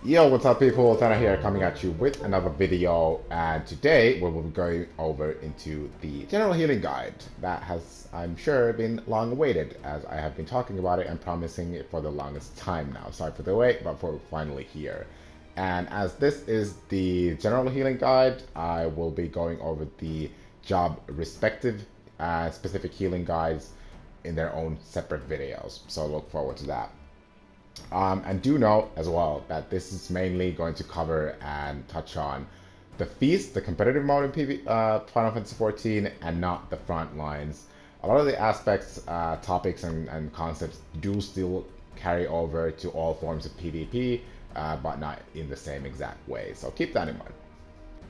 Yo, what's up people? Thana here coming at you with another video, and today we will be going over into the general healing guide that has, I'm sure, been long awaited, as I have been talking about it and promising it for the longest time now. Sorry for the wait, but we're finally here. And as this is the general healing guide, I will be going over the job respective specific healing guides in their own separate videos, so look forward to that. And do note as well that this is mainly going to cover and touch on the Feast, the competitive mode in Final Fantasy XIV, and not the front lines. A lot of the aspects, topics, and concepts do still carry over to all forms of PvP, but not in the same exact way. So keep that in mind.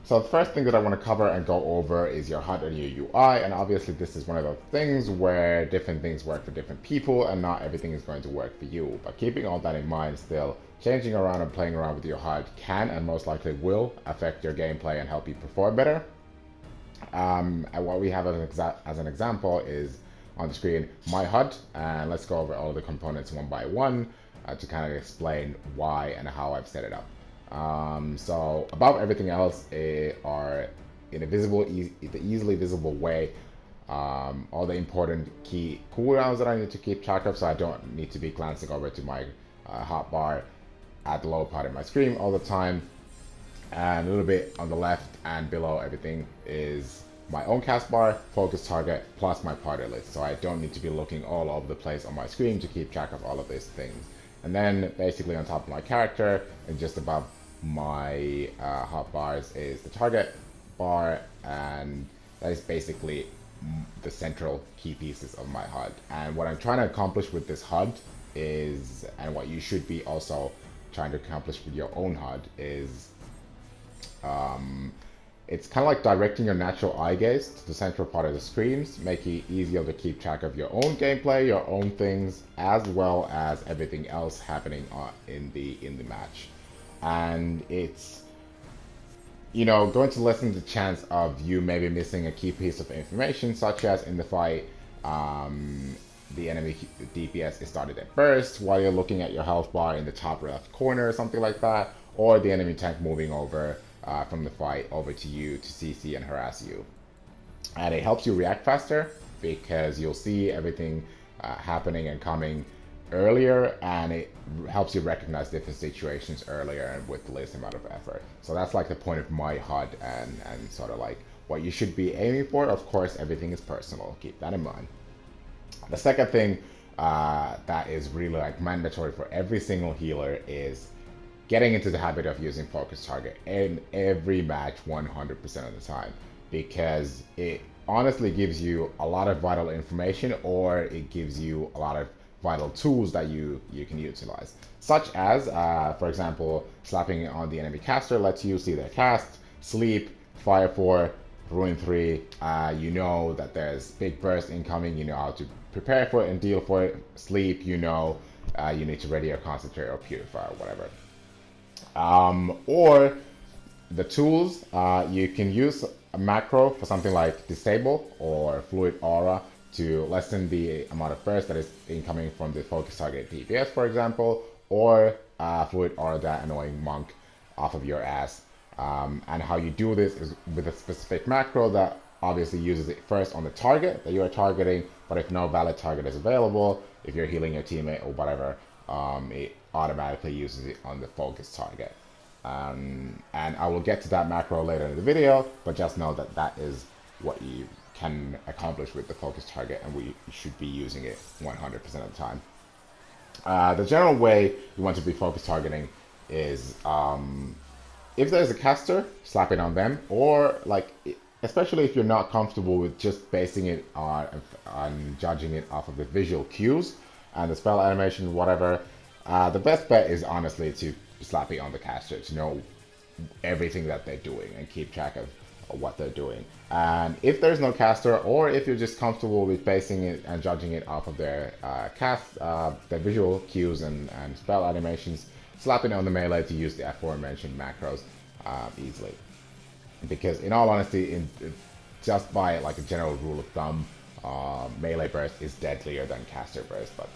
So the first thing that I want to cover and go over is your HUD and your UI, and obviously this is one of those things where different things work for different people and not everything is going to work for you. But keeping all that in mind still, changing around and playing around with your HUD can and most likely will affect your gameplay and help you perform better. And what we have as an example is on the screen my HUD, and let's go over all the components one by one to kind of explain why and how I've set it up. So above everything else are in a visible, easily visible way, all the important key cooldowns that I need to keep track of, so I don't need to be glancing over to my hotbar at the lower part of my screen all the time. And a little bit on the left and below everything is my own cast bar, focus target, plus my party list, so I don't need to be looking all over the place on my screen to keep track of all of these things. And then basically on top of my character and just above my hotbars is the target bar, and that is basically the central key pieces of my HUD. And what I'm trying to accomplish with this HUD is, and what you should be also trying to accomplish with your own HUD is, it's kind of like directing your natural eye gaze to the central part of the screens, making it easier to keep track of your own gameplay, your own things, as well as everything else happening in the match. And it's, you know, going to lessen the chance of you maybe missing a key piece of information, such as in the fight, the enemy DPS is started at burst while you're looking at your health bar in the top left corner or something like that, or the enemy tank moving over from the fight over to you to CC and harass you. And it helps you react faster because you'll see everything happening and coming earlier, and it helps you recognize different situations earlier and with the least amount of effort. So that's like the point of my HUD and sort of like what you should be aiming for. Of course, everything is personal. Keep that in mind. The second thing that is really like mandatory for every single healer is getting into the habit of using focus target in every match 100% of the time, because it honestly gives you a lot of vital information, or it gives you a lot of vital tools that you can utilize, such as for example, slapping on the enemy caster lets you see their cast, sleep, fire 4, ruin 3, you know that there's big burst incoming, you know how to prepare for it and deal for it. Sleep, you know, you need to ready or concentrate or purify or whatever. Or the tools, you can use a macro for something like disable or fluid aura to lessen the amount of burst that is incoming from the focus target DPS, for example, or fluid aura that annoying monk off of your ass. And how you do this is with a specific macro that obviously uses it first on the target that you are targeting, but if no valid target is available, if you're healing your teammate or whatever, it automatically uses it on the focus target. And I will get to that macro later in the video, but just know that that is what you can accomplish with the focus target, and we should be using it 100% of the time. The general way you want to be focus targeting is if there's a caster, slap it on them, or like, especially if you're not comfortable with just basing it on judging it off of the visual cues and the spell animation, whatever, the best bet is honestly to slap it on the caster, to know everything that they're doing and keep track of what they're doing. And if there's no caster, or if you're just comfortable with basing it and judging it off of their their visual cues and spell animations, slapping on the melee to use the aforementioned macros easily. Because in all honesty, just by like a general rule of thumb, melee burst is deadlier than caster burst, but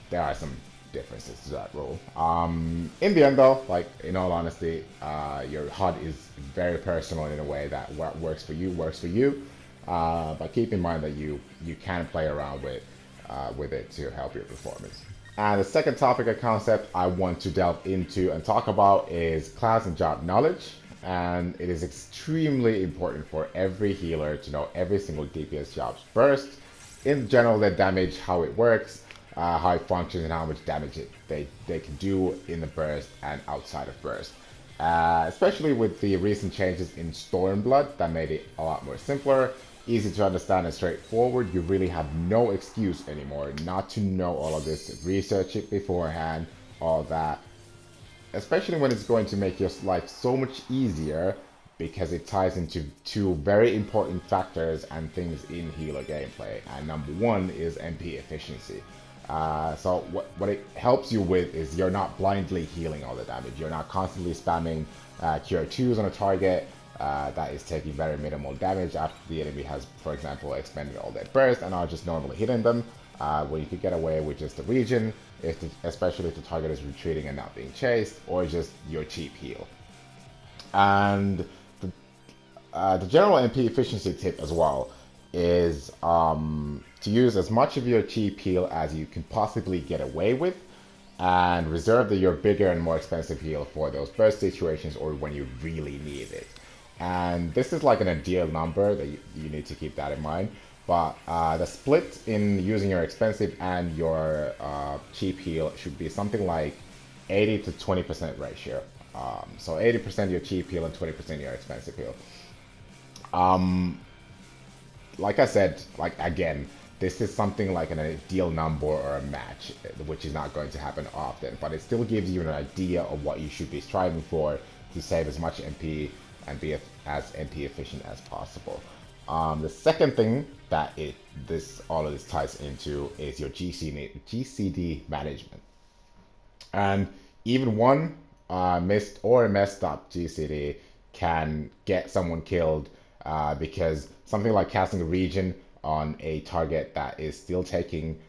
there are some differences to that rule. In the end though, like in all honesty, your HUD is very personal in a way that what works for you works for you. But keep in mind that you can play around with it to help your performance. And the second topic or concept I want to delve into and talk about is class and job knowledge. And it is extremely important for every healer to know every single DPS job's burst, in general their damage, how it works, how it functions, and how much damage they can do in the burst and outside of burst. Especially with the recent changes in Stormblood that made it a lot more simpler, easy to understand and straightforward. You really have no excuse anymore not to know all of this, research it beforehand, all that. Especially when it's going to make your life so much easier because it ties into two very important factors and things in healer gameplay. And number one is MP efficiency. So what it helps you with is you're not blindly healing all the damage. You're not constantly spamming Cure 2s on a target that is taking very minimal damage after the enemy has, for example, expended all their burst and are just normally hitting them. Where you could get away with just the region, especially if the target is retreating and not being chased, or just your cheap heal. And the general MP efficiency tip as well is to use as much of your cheap heal as you can possibly get away with, and reserve your bigger and more expensive heal for those burst situations or when you really need it. And this is like an ideal number that you need to keep that in mind. But the split in using your expensive and your cheap heal should be something like 80 to 20% ratio. So 80% your cheap heal and 20% your expensive heal. Like I said, like again, this is something like an ideal number or a match, which is not going to happen often, but it still gives you an idea of what you should be striving for to save as much MP and be as MP efficient as possible. The second thing that all of this ties into is your GCD management. And even one missed or messed up GCD can get someone killed because something like casting a region on a target that is still taking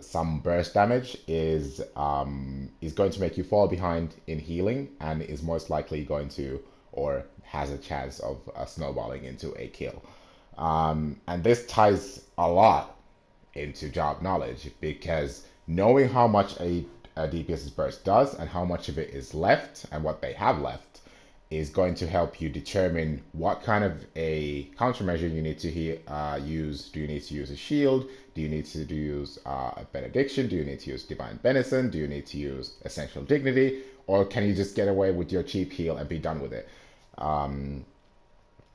some burst damage is going to make you fall behind in healing, and is most likely going to, or has a chance of snowballing into a kill. And this ties a lot into job knowledge, because knowing how much a DPS's burst does and how much of it is left and what they have left is going to help you determine what kind of a countermeasure you need to use. Do you need to use a shield? Do you need to use a benediction? Do you need to use divine benison? Do you need to use essential dignity? Or can you just get away with your cheap heal and be done with it?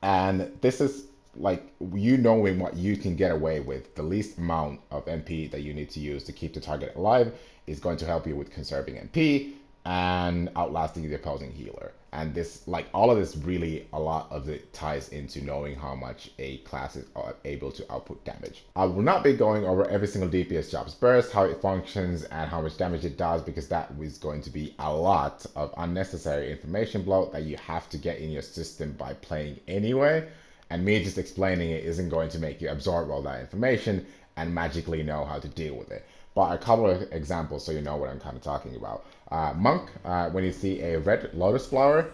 And this is like you knowing what you can get away with. The least amount of MP that you need to use to keep the target alive is going to help you with conserving MP and outlasting the opposing healer. And this, like all of this, really a lot of it ties into knowing how much a class is able to output damage. I will not be going over every single DPS job's burst, how it functions, and how much damage it does, because that is going to be a lot of unnecessary information bloat that you have to get in your system by playing anyway. And me just explaining it isn't going to make you absorb all that information and magically know how to deal with it. But a couple of examples so you know what I'm kind of talking about. Monk, when you see a red lotus flower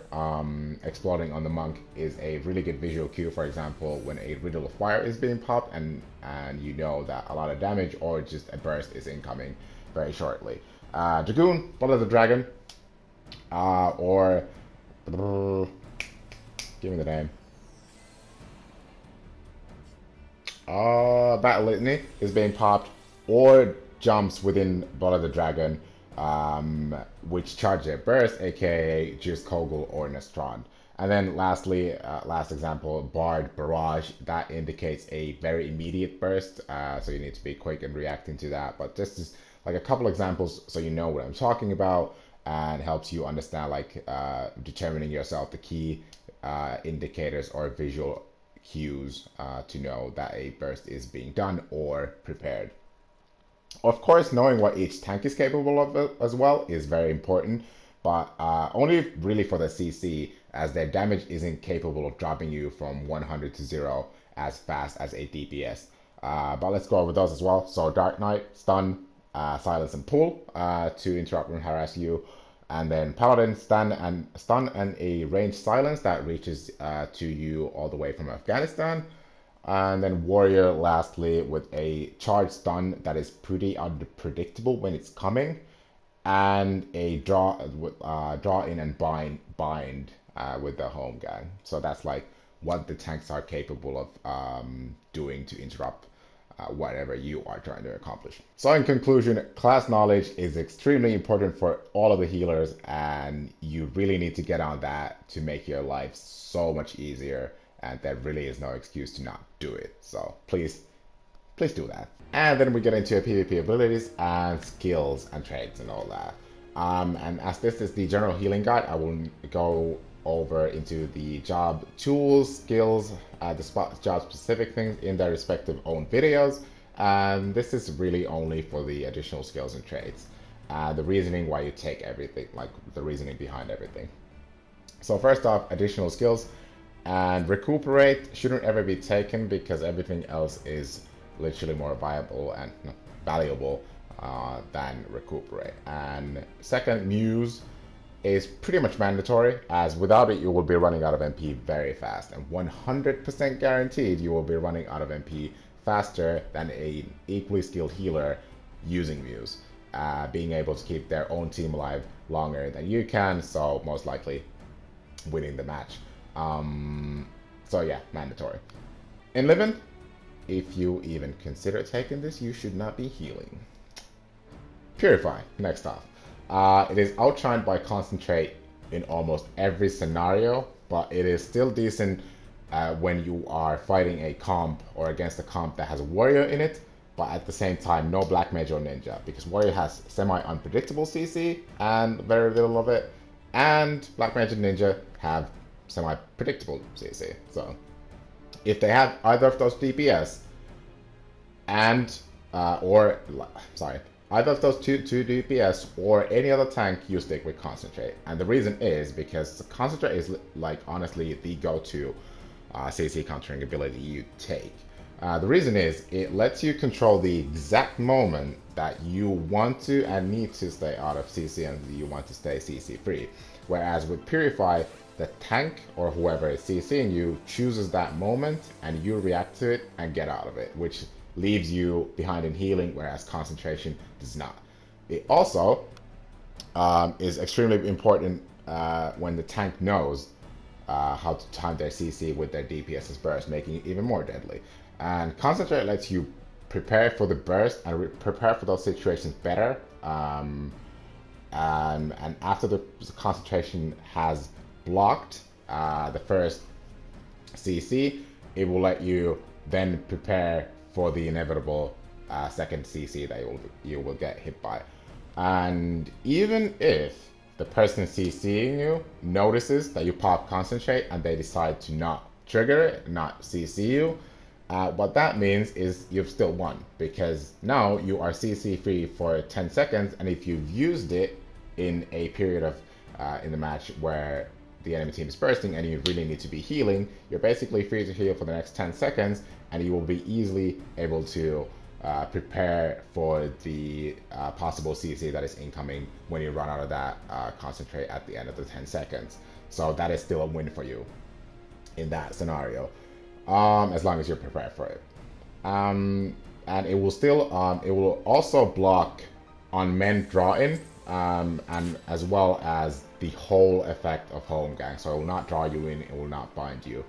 exploding on the monk, is a really good visual cue. For example, when a riddle of fire is being popped and you know that a lot of damage or just a burst is incoming very shortly. Dragoon, Blood of the Dragon, or give me the name. Battle Litany is being popped, or jumps within Blood of the Dragon, which charge their burst, aka Juice Kogel or Nestron. And then lastly, last example, Bard Barrage, that indicates a very immediate burst, so you need to be quick in reacting to that. But this is like a couple examples so you know what I'm talking about, and helps you understand like determining yourself the key indicators or visual cues to know that a burst is being done or prepared. Of course, knowing what each tank is capable of as well is very important, but only really for the CC, as their damage isn't capable of dropping you from 100 to 0 as fast as a DPS. But let's go over those as well. So Dark Knight, Stun, Silence and Pull to interrupt and harass you. And then Paladin, stun and a ranged silence that reaches to you all the way from Afghanistan. And then Warrior, lastly, with a charge stun that is pretty unpredictable when it's coming, and a draw in and bind with the home gang. So that's like what the tanks are capable of doing to interrupt whatever you are trying to accomplish. So in conclusion, class knowledge is extremely important for all of the healers, and you really need to get on that to make your life so much easier, and there really is no excuse to not do it. So please do that. And then we get into PvP abilities and skills and traits and all that. And as this is the general healing guide, I will go over into the job tools, skills, the job specific things in their respective own videos. And this is really only for the additional skills and traits. The reasoning why you take everything, like the reasoning behind everything. So first off, additional skills. And recuperate shouldn't ever be taken because everything else is literally more viable and valuable than recuperate. And second, muse is pretty much mandatory, as without it you will be running out of MP very fast, and 100% guaranteed you will be running out of MP faster than an equally skilled healer using muse, being able to keep their own team alive longer than you can, so most likely winning the match. So yeah, mandatory. In living, if you even consider taking this, you should not be healing. Purify, next off. It is outshined by Concentrate in almost every scenario, but it is still decent when you are fighting a comp or against a comp that has a Warrior in it, but at the same time no Black Mage or Ninja, because Warrior has semi-unpredictable CC and very little of it, and Black Mage and Ninja have semi-predictable CC. So if they have either of those DPS and either of those two DPS or any other tank, you stick with Concentrate. And the reason is because Concentrate is like honestly the go-to CC countering ability you take. The reason is it lets you control the exact moment that you want to and need to stay out of CC and you want to stay CC free. Whereas with Purify, the tank or whoever is CCing you chooses that moment and you react to it and get out of it, which leaves you behind in healing, whereas concentration does not. It also is extremely important when the tank knows how to time their CC with their DPS's burst, making it even more deadly. And Concentrate lets you prepare for the burst and prepare for those situations better. And after the concentration has blocked the first CC, it will let you then prepare for the inevitable second CC that you will get hit by. And even if the person CCing you notices that you pop Concentrate and they decide to not trigger it, not CC you, what that means is you've still won, because now you are CC free for 10 seconds, and if you've used it in a period of in the match where the enemy team is bursting and you really need to be healing, you're basically free to heal for the next 10 seconds, and you will be easily able to prepare for the possible CC that is incoming when you run out of that Concentrate at the end of the 10 seconds. So that is still a win for you in that scenario, as long as you're prepared for it. And it will still, it will also block on men draw-in, and as well as the whole effect of home gang. So it will not draw you in, it will not bind you.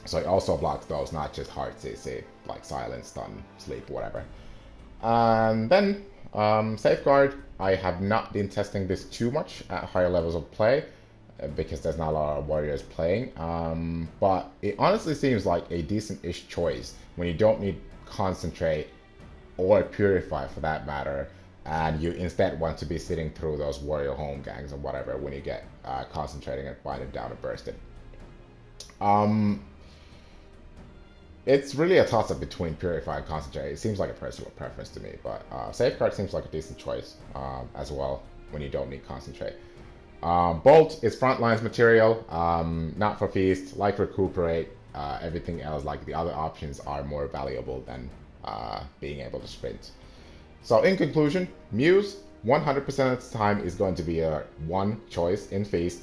So it also blocks those, not just hard CC, like silence, stun, sleep, whatever. And then Safeguard, I have not been testing this too much at higher levels of play, because there's not a lot of warriors playing. But it honestly seems like a decent-ish choice when you don't need Concentrate or Purify for that matter, and you instead want to be sitting through those warrior home gangs or whatever when you get concentrating and binding down and bursted. It's really a toss-up between Purify and Concentrate. It seems like a personal preference to me, but Safeguard seems like a decent choice as well when you don't need Concentrate. Bolt is frontlines material, not for Feast, like Recuperate. Everything else, like the other options, are more valuable than being able to sprint. So in conclusion, Muse 100% of the time is going to be a one choice in Feast.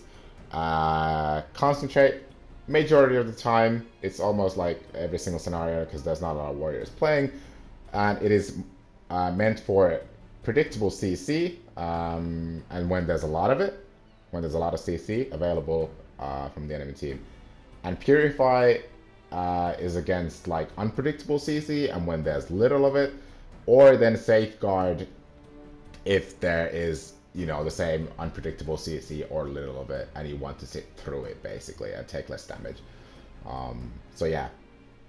Concentrate, majority of the time, it's almost like every single scenario because there's not a lot of warriors playing. And it is meant for predictable CC, and when there's a lot of it, when there's a lot of CC available from the enemy team. And Purify is against like unpredictable CC, and when there's little of it, or then Safeguard if there is, you know, the same unpredictable CC or little of it, and you want to sit through it basically and take less damage. So yeah,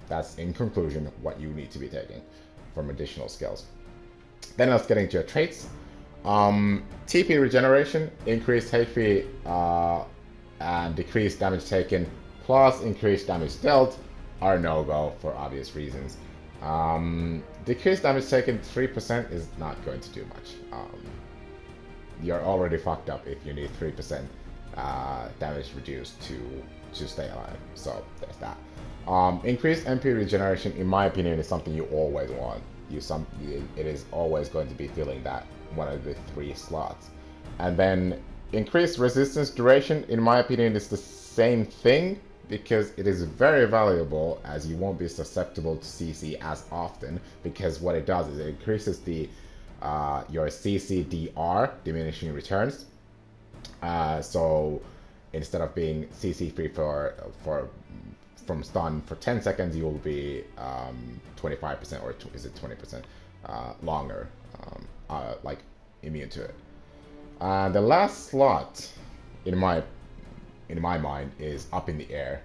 that's in conclusion what you need to be taking from additional skills. Then let's get into your traits. TP regeneration, increased HP and decreased damage taken, plus increased damage dealt are no-go for obvious reasons. Decreased damage taken 3% is not going to do much. You're already fucked up if you need 3% damage reduced to stay alive. So there's that. Increased MP regeneration, in my opinion, is something you always want. It is always going to be filling that one of the 3 slots. And then increased resistance duration, in my opinion, is the same thing, because it is very valuable, as you won't be susceptible to CC as often, because what it does is it increases the your CCDR, diminishing returns. So instead of being CC free from stun for 10 seconds, you will be 25% or is it 20% longer, like immune to it. The last slot, in my mind, is up in the air.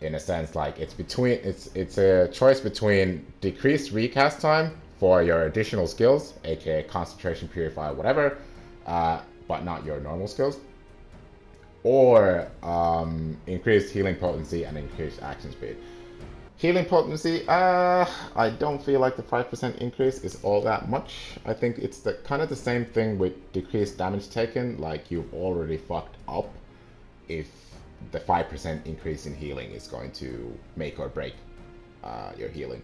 In a sense, like it's a choice between decreased recast time for your additional skills, aka concentration, purify, whatever, but not your normal skills, or increased healing potency and increased action speed. Healing potency, I don't feel like the 5% increase is all that much. I think it's kind of the same thing with decreased damage taken, like you've already fucked up if the 5% increase in healing is going to make or break your healing.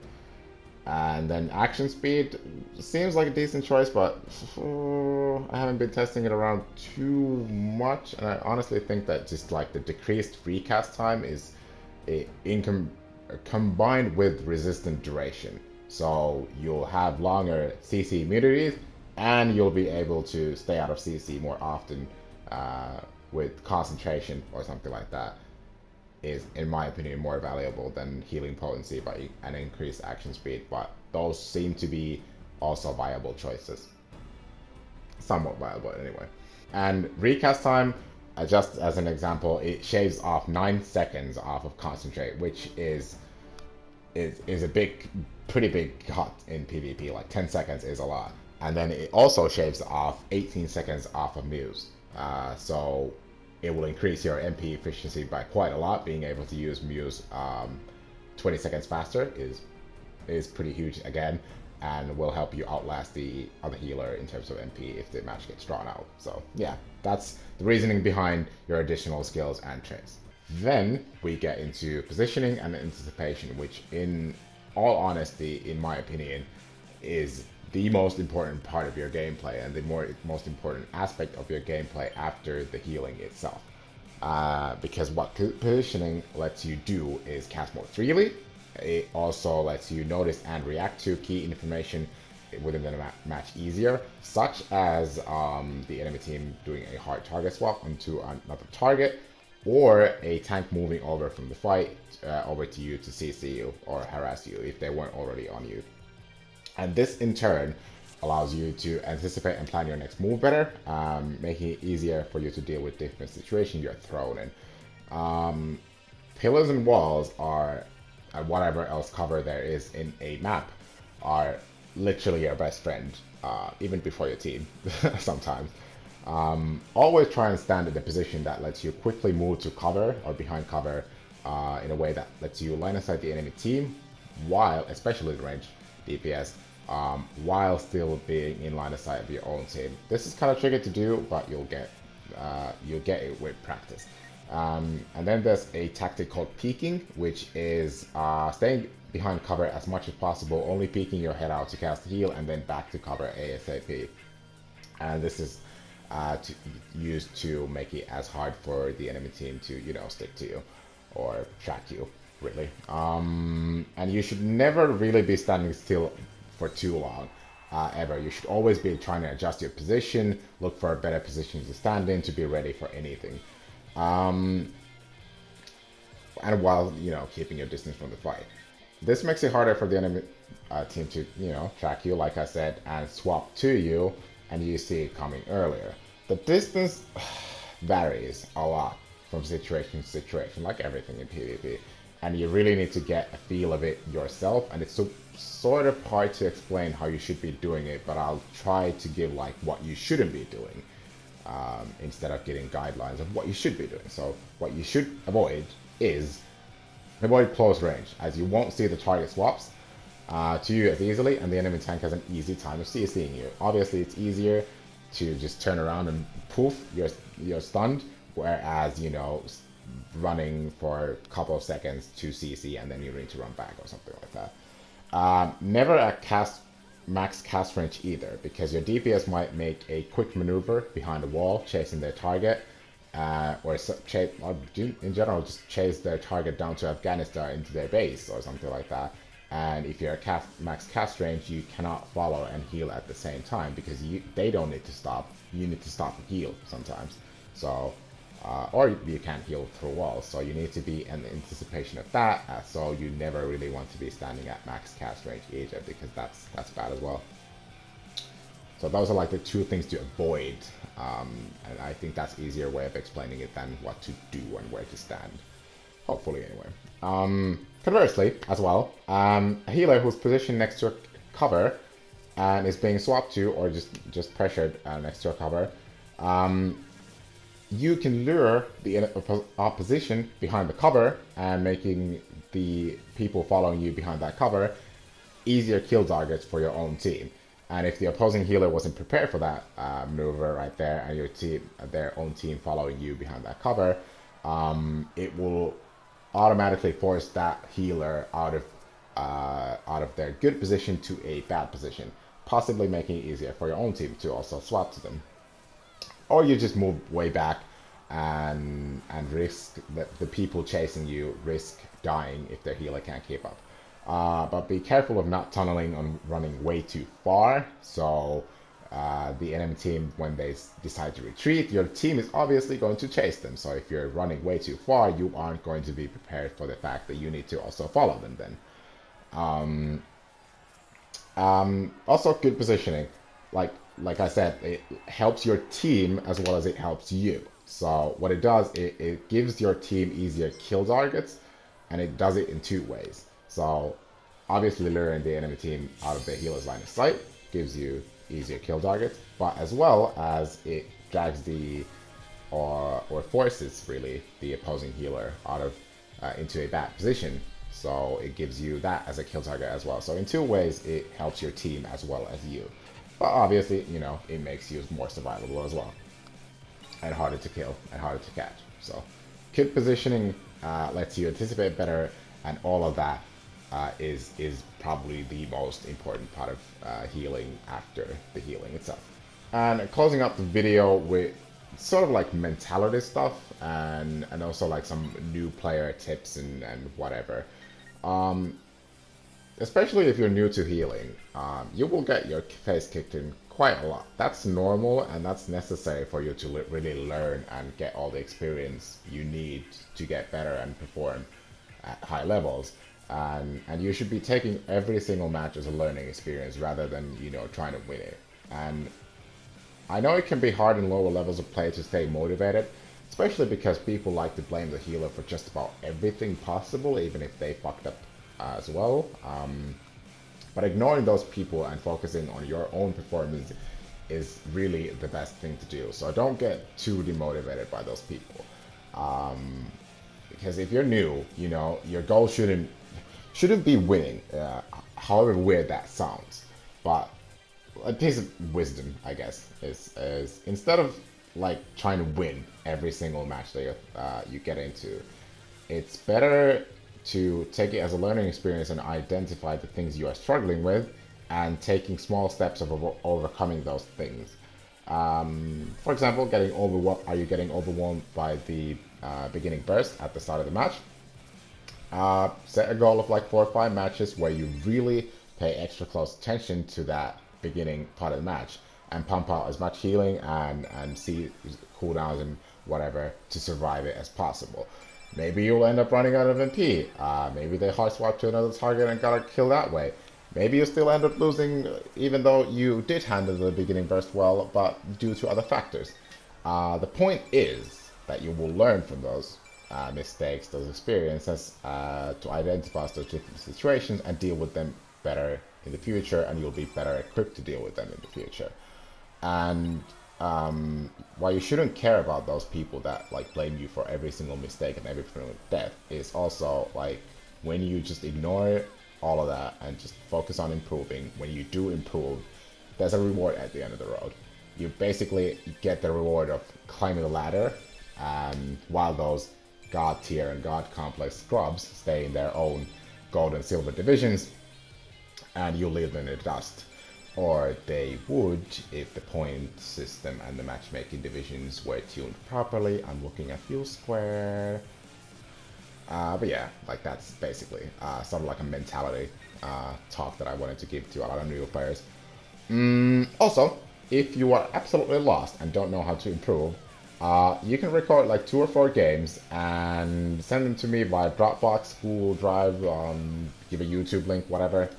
And then action speed seems like a decent choice, but I haven't been testing it around too much, and I honestly think that just like the decreased recast time is combined with resistant duration, so you'll have longer CC immunities and you'll be able to stay out of CC more often with concentration or something like that, is, in my opinion, more valuable than healing potency and increased action speed. But those seem to be also viable choices, somewhat viable anyway. And recast time, just as an example, it shaves off 9 seconds off of concentrate, which is a pretty big cut in PvP. Like 10 seconds is a lot. And then it also shaves off 18 seconds off of Muse. So it will increase your MP efficiency by quite a lot. Being able to use Muse 20 seconds faster is pretty huge again, and will help you outlast the other healer in terms of MP if the match gets drawn out. So yeah, that's the reasoning behind your additional skills and traits. Then we get into positioning and anticipation, which in all honesty, in my opinion, is the most important part of your gameplay and the most important aspect of your gameplay after the healing itself. Because what positioning lets you do is cast more freely. It also lets you notice and react to key information within the match easier, such as the enemy team doing a hard target swap onto another target, or a tank moving over from the fight over to you to CC you or harass you if they weren't already on you. And this in turn allows you to anticipate and plan your next move better, making it easier for you to deal with different situations you're thrown in. Pillars and walls are, and whatever else cover there is in a map, are literally your best friend, even before your team sometimes. Always try and stand in a position that lets you quickly move to cover or behind cover in a way that lets you line of sight the enemy team, while, especially the range DPS, while still being in line of sight of your own team. This is kind of tricky to do, but you'll get it with practice. And then there's a tactic called peeking, which is staying behind cover as much as possible, only peeking your head out to cast heal and then back to cover ASAP. And this is used to make it as hard for the enemy team to, you know, stick to you or track you, really. And you should never really be standing still for too long, ever. You should always be trying to adjust your position, look for a better position to stand in to be ready for anything. And while, you know, keeping your distance from the fight. This makes it harder for the enemy team to, you know, track you, like I said, and swap to you, and you see it coming earlier. The distance varies a lot from situation to situation, like everything in PvP. And you really need to get a feel of it yourself, and it's sort of hard to explain how you should be doing it, but I'll try to give like what you shouldn't be doing, instead of getting guidelines of what you should be doing. So what you should avoid is avoid close range, as you won't see the target swaps to you as easily, and the enemy tank has an easy time of CCing you. Obviously, it's easier to just turn around and poof, you're stunned, whereas, you know, running for a couple of seconds to CC and then you need to run back or something like that. Never at max cast range either, because your DPS might make a quick maneuver behind a wall chasing their target, or in general just chase their target down to Afghanistan into their base or something like that. And if you're at max cast range, you cannot follow and heal at the same time, because they don't need to stop. You need to stop and heal sometimes. So, or you can't heal through walls. So you need to be in anticipation of that. So you never really want to be standing at max cast range either, because that's bad as well. So those are like the two things to avoid. And I think that's easier way of explaining it than what to do and where to stand. Hopefully, anyway. Conversely, as well, a healer who's positioned next to a cover and is being swapped to, or just pressured next to a cover, you can lure the opposition behind the cover and making the people following you behind that cover easier kill targets for your own team. And if the opposing healer wasn't prepared for that maneuver right there, and their own team following you behind that cover, it will automatically force that healer out of their good position to a bad position, possibly making it easier for your own team to also swap to them. Or you just move way back and risk the people chasing you risk dying if their healer can't keep up. But be careful of not tunneling on running way too far. So the enemy team, when they decide to retreat, your team is obviously going to chase them. So if you're running way too far, you aren't going to be prepared for the fact that you need to also follow them then. Also, good positioning. Like I said, it helps your team as well as it helps you. So what it does, it gives your team easier kill targets, and it does it in two ways. So obviously luring the enemy team out of the healer's line of sight gives you easier kill targets, but as well as it drags or forces really the opposing healer out of into a bad position. So it gives you that as a kill target as well. So in two ways, it helps your team as well as you. But obviously, you know, it makes you more survivable as well, and harder to kill and harder to catch. So good positioning lets you anticipate better, and all of that is probably the most important part of healing after the healing itself. And closing up the video with sort of like mentality stuff and also like some new player tips and whatever. Especially if you're new to healing, you will get your face kicked in quite a lot. That's normal, and that's necessary for you to really learn and get all the experience you need to get better and perform at high levels. And you should be taking every single match as a learning experience rather than, you know, trying to win it. And I know it can be hard in lower levels of play to stay motivated, especially because people like to blame the healer for just about everything possible, even if they fucked up as well. But ignoring those people and focusing on your own performance is really the best thing to do. So don't get too demotivated by those people. Because if you're new, you know, your goal shouldn't be winning, however weird that sounds. But a piece of wisdom, I guess, is instead of like trying to win every single match that you get into, it's better to take it as a learning experience and identify the things you are struggling with and taking small steps of overcoming those things. For example, are you getting overwhelmed by the beginning burst at the start of the match? Set a goal of like 4 or 5 matches where you really pay extra close attention to that beginning part of the match and pump out as much healing and see cooldowns and whatever to survive it as possible. Maybe you'll end up running out of MP. Maybe they hard swap to another target and got a kill that way. Maybe you still end up losing even though you did handle the beginning burst well, but due to other factors. The point is that you will learn from those mistakes, those experiences, to identify those different situations and deal with them better in the future, and you'll be better equipped to deal with them in the future. And why you shouldn't care about those people that like blame you for every single mistake and every single death is also like when you just ignore all of that and just focus on improving. When you do improve, there's a reward at the end of the road. You basically get the reward of climbing the ladder, while those god tier and god complex scrubs stay in their own gold and silver divisions, and you leave them in the dust. Or they would if the point system and the matchmaking divisions were tuned properly. I'm looking at Fuel Square. But yeah, like that's basically sort of like a mentality talk that I wanted to give to a lot of new players. Also, if you are absolutely lost and don't know how to improve, you can record like 2 or 4 games and send them to me via Dropbox, Google Drive, give a YouTube link, whatever.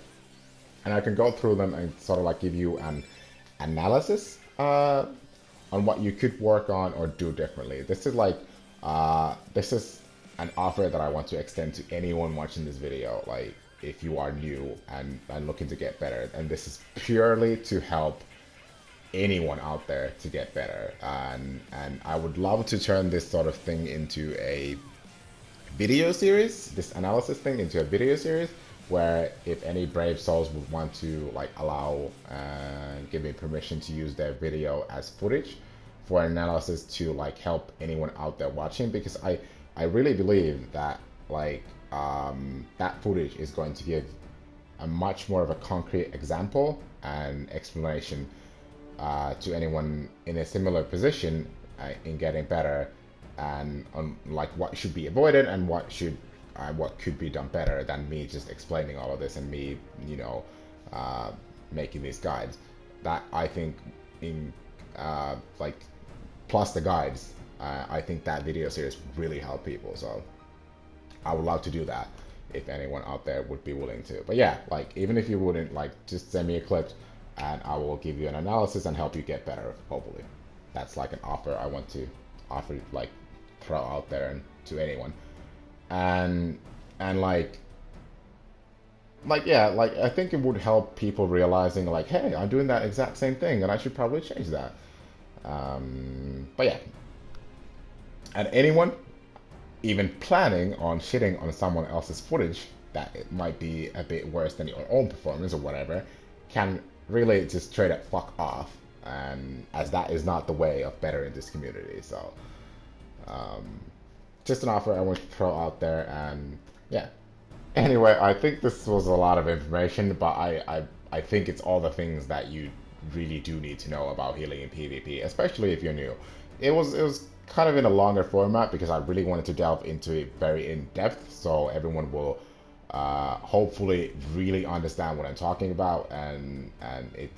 And I can go through them and sort of like give you an analysis on what you could work on or do differently. This is like, this is an offer that I want to extend to anyone watching this video. Like, if you are new and looking to get better, and this is purely to help anyone out there to get better. And I would love to turn this sort of thing into a video series, this analysis thing into a video series, where if any brave souls would want to like allow and give me permission to use their video as footage for analysis to like help anyone out there watching, because I really believe that like that footage is going to give a much more of a concrete example and explanation to anyone in a similar position in getting better, and on like what should be avoided and what could be done better than me just explaining all of this and me, you know, making these guides. That I think in like plus the guides, I think that video series would really help people. So I would love to do that if anyone out there would be willing to. But yeah, like even if you wouldn't, like just send me a clip and I will give you an analysis and help you get better, hopefully. That's like an offer I want to offer, like throw out there and to anyone. And like yeah, like I think it would help people realizing like, hey, I'm doing that exact same thing and I should probably change that. But yeah, and anyone even planning on shitting on someone else's footage that it might be a bit worse than your own performance or whatever can really just straight up fuck off, and as that is not the way of bettering this community. So just an offer I want to throw out there. And yeah, anyway, I think this was a lot of information, but I think it's all the things that you really do need to know about healing in PvP, especially if you're new. It was kind of in a longer format because I really wanted to delve into it very in depth, so everyone will hopefully really understand what I'm talking about, and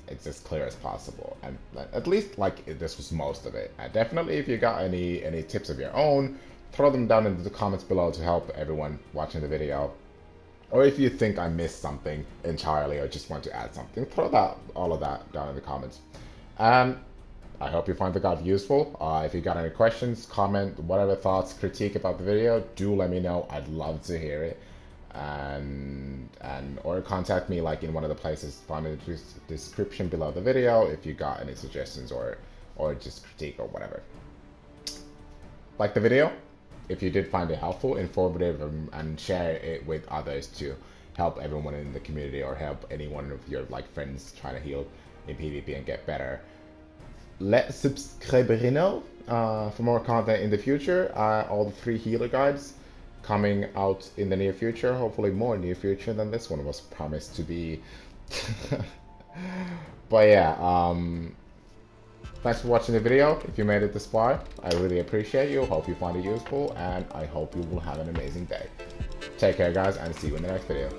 it's as clear as possible. And at least like this was most of it. And definitely if you got any tips of your own, throw them down in the comments below to help everyone watching the video. Or if you think I missed something entirely or just want to add something, throw all of that down in the comments. And I hope you find the guide useful. If you got any questions, comment, whatever thoughts, critique about the video, do let me know. I'd love to hear it. And or contact me like in one of the places found in the description below the video if you got any suggestions or just critique or whatever. Like the video if you did find it helpful, informative, and share it with others to help everyone in the community or help any one of your like friends trying to heal in PvP and get better. Let subscribe know for more content in the future. All the free healer guides coming out in the near future, hopefully more near future than this one was promised to be. But yeah, thanks for watching the video. If you made it this far, I really appreciate you. Hope you find it useful, and I hope you will have an amazing day. Take care, guys, and see you in the next video.